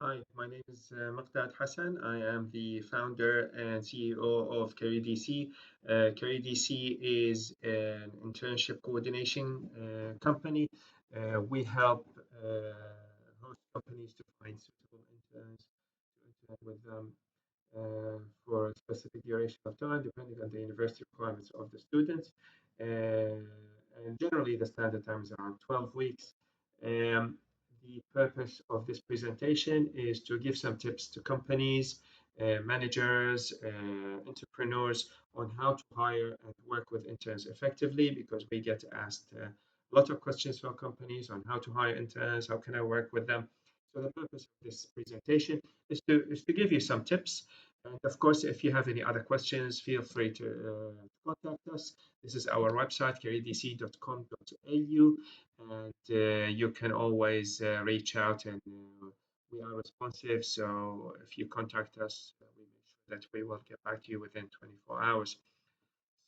Hi, my name is Miqdad Hassan. I am the founder and CEO of CareerDC. CareerDC is an internship coordination company. We help host companies to find suitable interns to intern with them for a specific duration of time, depending on the university requirements of the students. And generally, the standard time is around 12 weeks. Um, the purpose of this presentation is to give some tips to companies, managers, entrepreneurs on how to hire and work with interns effectively, because we get asked a lot of questions from companies on how to hire interns, how can I work with them. So the purpose of this presentation is to give you some tips. And of course, if you have any other questions, feel free to contact us. This is our website, careerdc.com.au, and you can always reach out, and we are responsive. So if you contact us, we make sure that we will get back to you within 24 hours.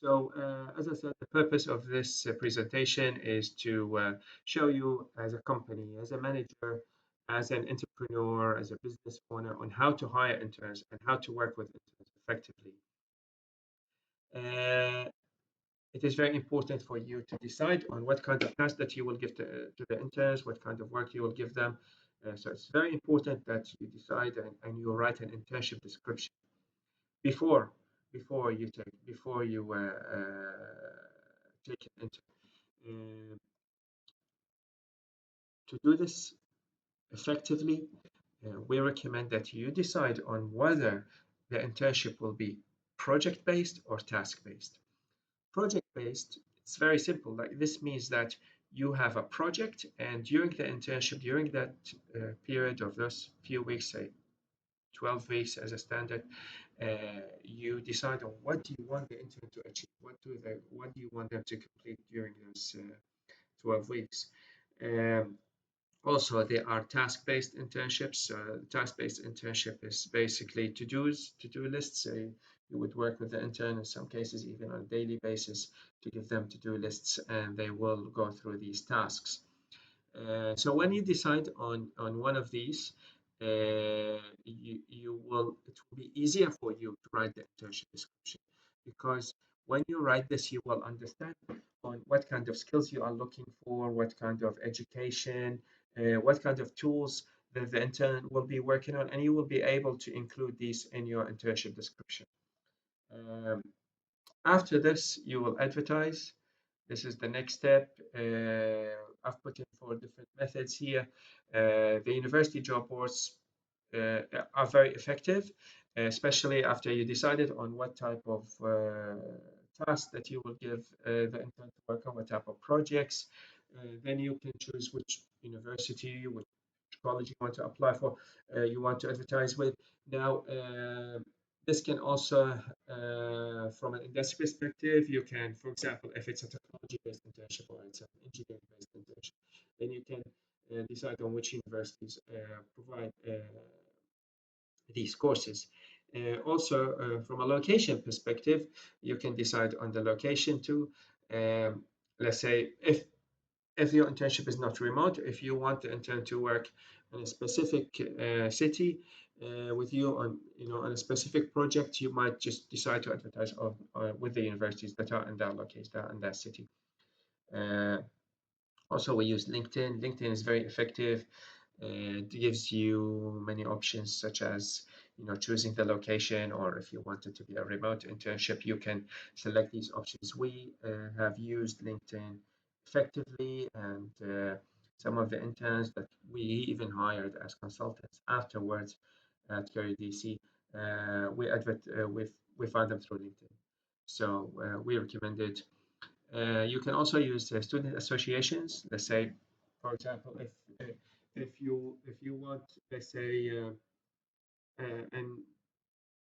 So, as I said, the purpose of this presentation is to show you as a company, as a manager, as an entrepreneur, as a business owner, on how to hire interns and how to work with interns effectively. Uh, it is very important for you to decide on what kind of task that you will give to the interns, what kind of work you will give them. So it's very important that you decide and you write an internship description before before you take an intern. To do this effectively, we recommend that you decide on whether the internship will be project based or task based. Project based, it's very simple. Like, this means that you have a project, and during the internship, during that period of those few weeks, say 12 weeks as a standard, you decide on what do you want the intern to achieve, what do you want them to complete during those 12 weeks. Um, Also, there are task-based internships. Task-based internship is basically to-do lists. So you would work with the intern, in some cases even on a daily basis, to give them to-do lists, and they will go through these tasks. So when you decide on one of these, it will be easier for you to write the internship description, because when you write this, you will understand on what kind of skills you are looking for, what kind of education, what kind of tools that the intern will be working on, and you will be able to include these in your internship description. Um, After this, you will advertise. This is the next step. I've put in 4 different methods here. The university job boards are very effective, especially after you decided on what type of task that you will give the intern to work on, what type of projects. Then you can choose which university, which college you want to apply for, you want to advertise with. Now, this can also, from an industry perspective, you can, for example, if it's a technology-based internship or it's an engineering-based internship, then you can decide on which universities provide these courses. Also, from a location perspective, you can decide on the location too. Let's say if your internship is not remote, if you want the intern to work in a specific city with you on on a specific project, you might just decide to advertise with the universities that are in that location, that in that city. Uh, Also, we use LinkedIn. LinkedIn is very effective. It gives you many options, such as choosing the location, or if you want it to be a remote internship, you can select these options. We have used LinkedIn effectively, and some of the interns that we even hired as consultants afterwards at CareerDC, we found them through LinkedIn. So we recommend it. You can also use student associations. Let's say, for example, if you want, let's say,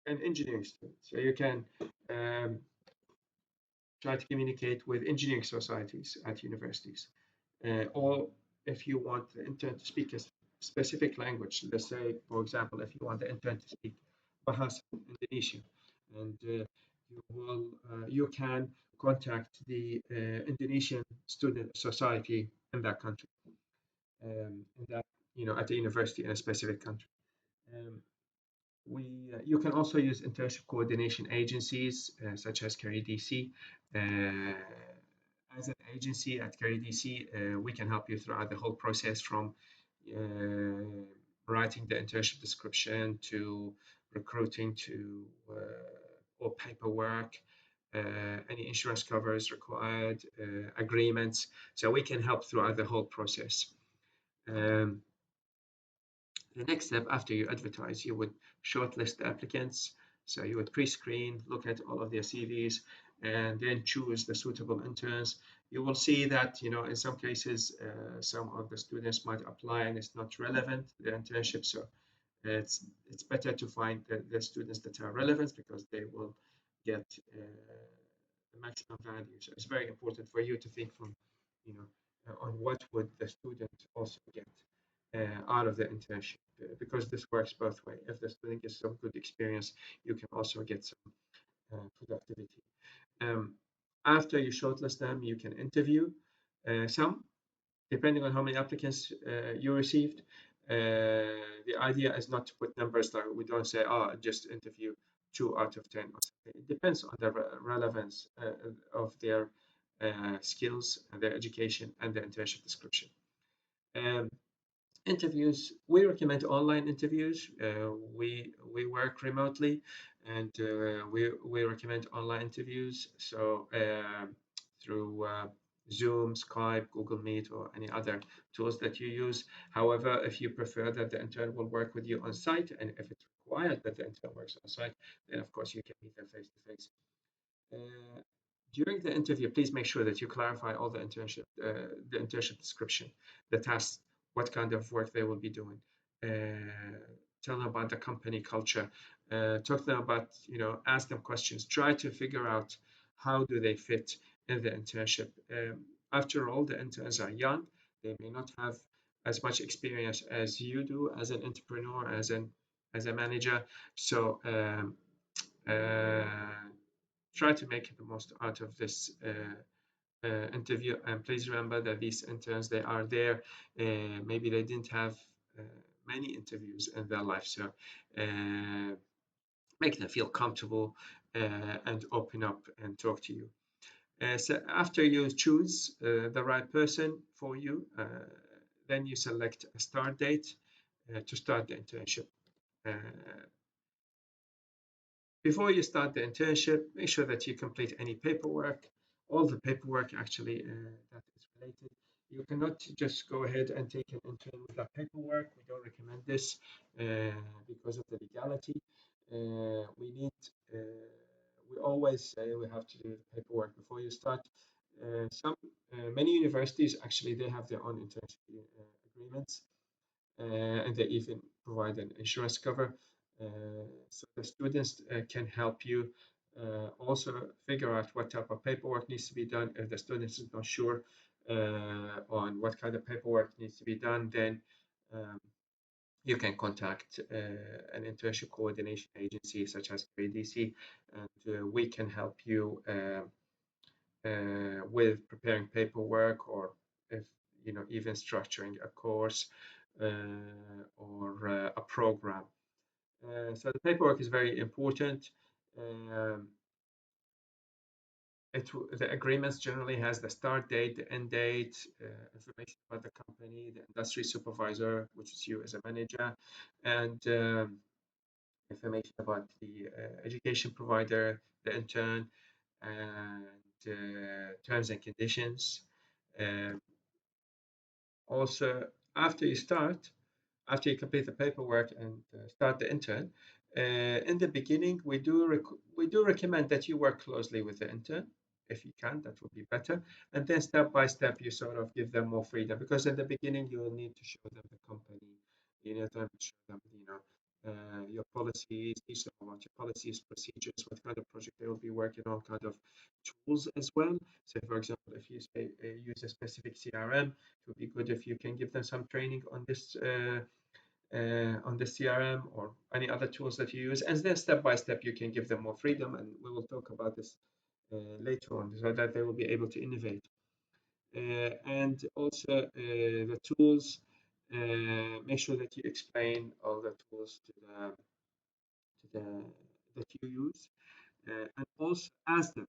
an engineering student, so you can um, try to communicate with engineering societies at universities, or if you want the intern to speak a specific language, let's say, for example, if you want the intern to speak Bahasa Indonesian, and you can contact the Indonesian student society in that country, in that at a university in a specific country. Um, you can also use internship coordination agencies such as CareerDC. As an agency at CareerDC, we can help you throughout the whole process from uh, writing the internship description to recruiting to or paperwork, any insurance covers required, agreements. So we can help throughout the whole process. Um, the next step after you advertise, you would shortlist the applicants. So you would pre-screen, look at all of their CVs, and then choose the suitable interns. You will see that, in some cases, some of the students might apply and it's not relevant, the internship. So it's better to find the students that are relevant because they will get the maximum value. So it's very important for you to think from, on what would the student also get out of the internship because this works both ways. If the student gets some good experience, you can also get some productivity. Um, After you shortlist them, you can interview some, depending on how many applicants you received. The idea is not to put numbers like we don't say, oh, just interview 2 out of 10 or something. It depends on the relevance of their skills, and their education, and the internship description. Um, Interviews, we recommend online interviews. We work remotely, and we recommend online interviews. So through Zoom, Skype, Google Meet, or any other tools that you use. However, if you prefer that the intern will work with you on site, and if it's required that the intern works on site, then of course you can meet them face to face. During the interview, please make sure that you clarify all the internship description, the tasks, what kind of work they will be doing. Tell them about the company culture. Talk to them about, ask them questions. Try to figure out how do they fit in the internship. After all, the interns are young. They may not have as much experience as you do as an entrepreneur, as a manager. So try to make the most out of this interview, and please remember that these interns, they are there, maybe they didn't have uh, many interviews in their life, so make them feel comfortable and open up and talk to you. So after you choose the right person for you, then you select a start date to start the internship. uh, Before you start the internship, make sure that you complete any paperwork, all the paperwork actually that is related. You cannot just go ahead and take an intern without paperwork. We don't recommend this because of the legality. We need, we always say we have to do the paperwork before you start. Many universities actually they have their own internship agreements, and they even provide an insurance cover. So the students can help you also figure out what type of paperwork needs to be done. If the student is not sure on what kind of paperwork needs to be done, then um, you can contact an internship coordination agency such as CareerDC, and we can help you with preparing paperwork, or if even structuring a course or a program. So the paperwork is very important. Um, the agreements generally has the start date, the end date, information about the company, the industry supervisor, which is you as a manager, and information about the education provider, the intern, and terms and conditions. Um, Also, after you start, after you complete the paperwork and start the intern, in the beginning, we do recommend that you work closely with the intern. If you can, that would be better. And then step by step, you sort of give them more freedom, because in the beginning, you will need to show them the company. You need to show them, your policies, teach them about your policies, procedures, what kind of project they will be working on, kind of tools as well. So, for example, if you say use a specific CRM, it would be good if you can give them some training on the CRM or any other tools that you use, and then step by step you can give them more freedom, and we will talk about this later on, so that they will be able to innovate. And also the tools, Make sure that you explain all the tools to the that you use, and also ask them.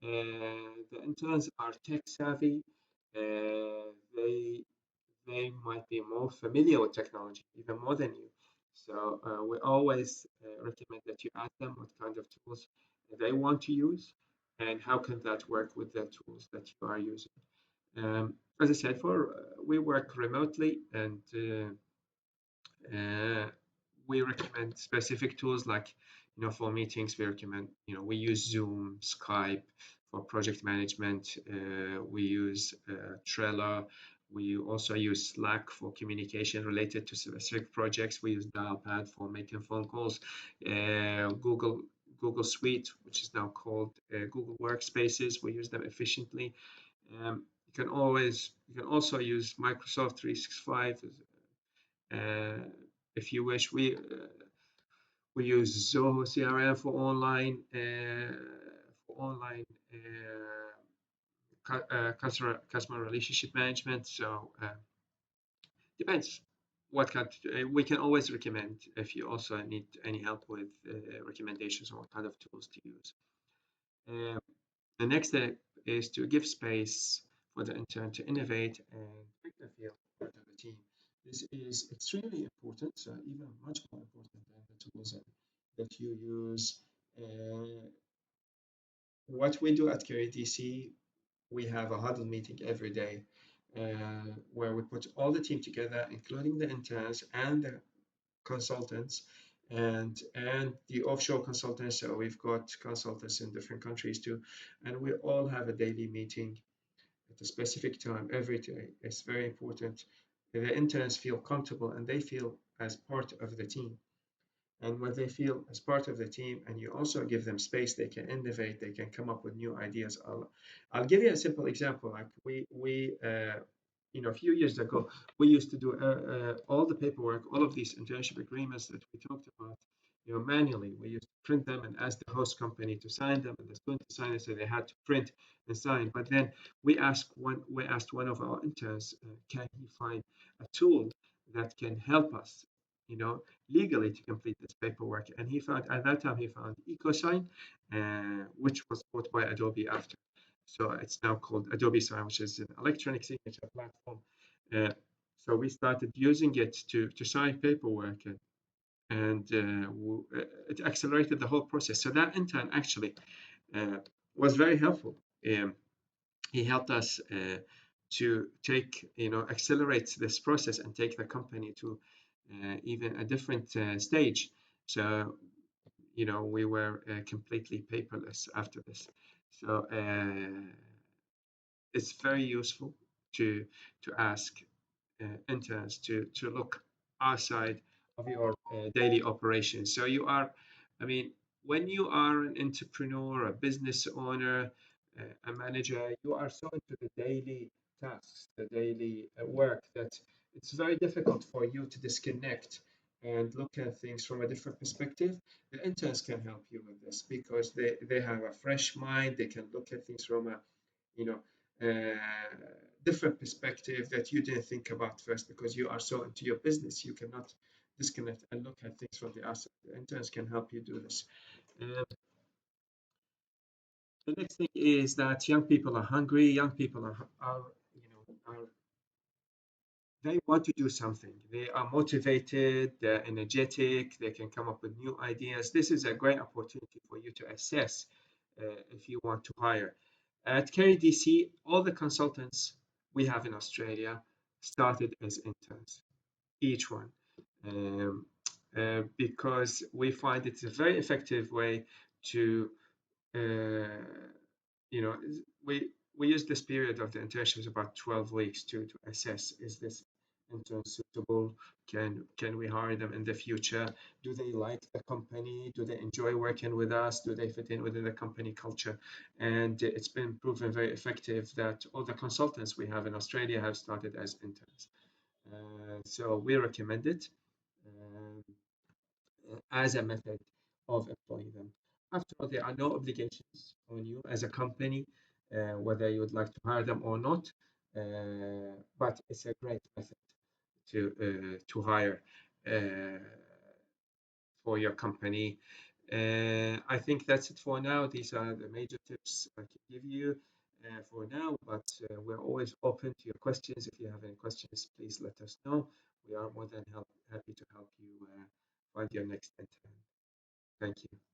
The interns are tech savvy. They might be more familiar with technology, even more than you. So we always recommend that you ask them what kind of tools they want to use and how can that work with the tools that you are using. As I said, for we work remotely, and uh, we recommend specific tools like, for meetings, we recommend, we use Zoom, Skype for project management. We use Trello. We also use Slack for communication related to specific projects. We use Dialpad for making phone calls. Google Suite, which is now called Google Workspaces. We use them efficiently. You can also use Microsoft 365 uh, if you wish. We use Zoho CRM for online customer relationship management. So depends what kind. We can always recommend if you also need any help with recommendations on what kind of tools to use. Uh, the next step is to give space for the intern to innovate and make them feel part of the team. This is extremely important, so even much more important than the tools that you use. Uh, what we do at CareerDC, we have a huddle meeting every day where we put all the team together, including the interns and the consultants and the offshore consultants. So we've got consultants in different countries too, and we all have a daily meeting at a specific time every day. It's very important. The interns feel comfortable and they feel as part of the team. And when they feel as part of the team and you also give them space, they can innovate, they can come up with new ideas. I'll give you a simple example. Like a few years ago, we used to do all the paperwork, all of these internship agreements that we talked about, manually. We used to print them and ask the host company to sign them, and the student to sign it, so they had to print and sign. But then we asked one of our interns, can he find a tool that can help us, you know, legally to complete this paperwork? And at that time he found EcoSign, which was bought by Adobe after. So it's now called Adobe Sign, which is an electronic signature platform. Uh, so we started using it to sign paperwork, and it accelerated the whole process. So that intern actually uh, was very helpful. He helped us to accelerate this process and take the company to even a different stage. So, we were completely paperless after this. So it's very useful to ask interns to look outside of your daily operations. So when you are an entrepreneur, a business owner, a manager, you are so into the daily tasks, the daily work, that it's very difficult for you to disconnect and look at things from a different perspective. The interns can help you with this because they have a fresh mind. They can look at things from a you know different perspective that you didn't think about first because you are so into your business. You cannot disconnect and look at things from the outside. The interns can help you do this. The next thing is that young people are hungry. Young people are they want to do something. They are motivated, they're energetic, they can come up with new ideas. This is a great opportunity for you to assess if you want to hire. At CareerDC, all the consultants we have in Australia started as interns, each one, um, because we find it's a very effective way to uh, you know we use this period of the internship about 12 weeks to assess, is this intern suitable, can we hire them in the future, do they like the company, do they enjoy working with us, do they fit in within the company culture. And it's been proven very effective that all the consultants we have in Australia have started as interns. So we recommend it. Um, as a method of employing them. After all, there are no obligations on you as a company, whether you would like to hire them or not, but it's a great method to hire for your company. I think that's it for now. These are the major tips I can give you for now, but we're always open to your questions. If you have any questions, please let us know. We are more than happy to help you find your next intern. Thank you.